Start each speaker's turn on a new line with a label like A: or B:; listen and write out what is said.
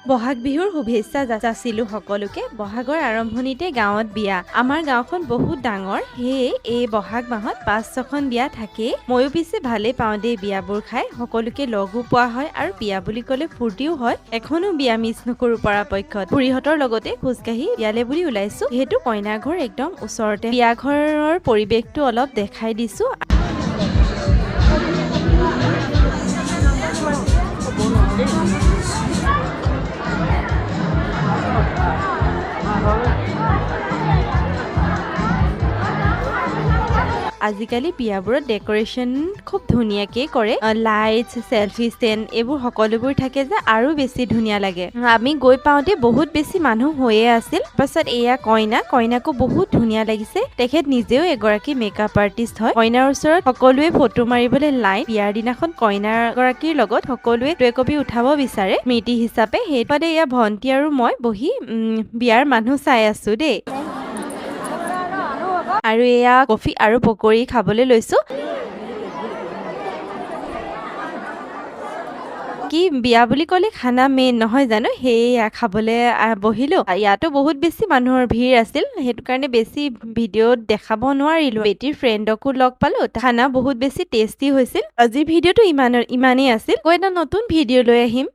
A: বহাগ বিহুৰ শুভেচ্ছা যাচিলো সকলোকে। বহাগৰ আৰম্ভণিতে গাঁৱত বিয়া। আমাৰ গাঁওখন বহুত ডাঙৰ, সেয়ে এই বহাগ মাহত ৫-৬খন বিয়া থাকেই। ময়ো পিছে ভালেই পাওঁ দেই বিয়াবোৰ খাই। সকলোকে লগো পোৱা হয় আৰু বিয়া বুলি ক'লে ফূৰ্তিও হয়। এখনো বিয়া মিছ নকৰোঁ পৰাপক্ষত। খুৰীহঁতৰ লগতে খোজকাঢ়ি বিয়ালে বুলি ওলাইছো। যিহেতু কইনা ঘৰ একদম ওচৰতে, বিয়া ঘৰৰ পৰিৱেশটো অলপ দেখাই দিছো। আজিকালি বিয়াবোৰত ডেক'ৰেশ্যন খুব ধুনীয়াকে কৰে। লাইটছ, চেলফি ষ্টেণ্ড এইবোৰ সকলোবোৰ থাকে যে আৰু বেছি ধুনীয়া লাগে। আমি গৈ পাওঁতে বহুত বেছি মানুহ হৈয়ে আছিল। পাছত এয়া কইনাকো বহুত ধুনীয়া লাগিছে। তেখেত নিজেও এগৰাকী মেকআপ আৰ্টিষ্ট হয়। কইনাৰ ওচৰত সকলোৱে ফটো মাৰিবলৈ লাইন। বিয়াৰ দিনাখন কইনাৰ গৰাকীৰ লগত সকলোৱে একপি উঠাব বিচাৰে স্মৃতি হিচাপে। সেইবাবে এয়া ভন্টি আৰু মই বহি বিয়াৰ মানুহ চাই আছো দেই। আৰু এয়া কফি আৰু পকৰি খাবলৈ লৈছো। কি বিয়া বুলি ক'লে খানা মেইন নহয় জানো, সেয়া খাবলৈ বহিলো। ইয়াতো বহুত বেছি মানুহৰ ভিৰ আছিল, সেইটো কাৰণে বেছি ভিডিঅ'ত দেখাব নোৱাৰিলো। বেটিৰ ফ্ৰেণ্ডকো লগ পালো। খানা বহুত বেছি টেষ্টি হৈছিল। আজিৰ ভিডিঅ'টো ইমানেই আছিল। আকৌ এটা নতুন ভিডিঅ' লৈ আহিম।